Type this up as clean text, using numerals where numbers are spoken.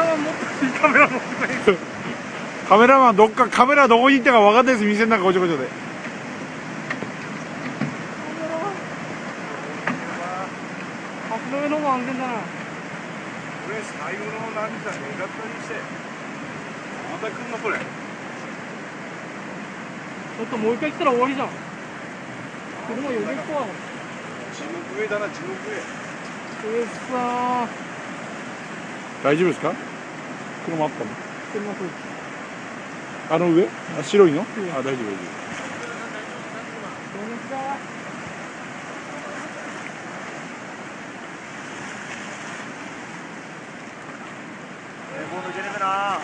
マン持っていいカメラ持ってない。カメラマンカメラどこに行ったか分かんないです。店の中ごちょごちょで。橋の上の方が安全だな。これ最後の何じゃねえかったりしてまた来んのこれ。ちょっともう一回来たら終わりじゃん。車余裕っぽい。地獄上だな、地獄上。うっさー。大丈夫ですか？車あったの？車来る。あの上？あ、白いの？あ、大丈夫大丈夫。こんにちは。もう抜けれるな。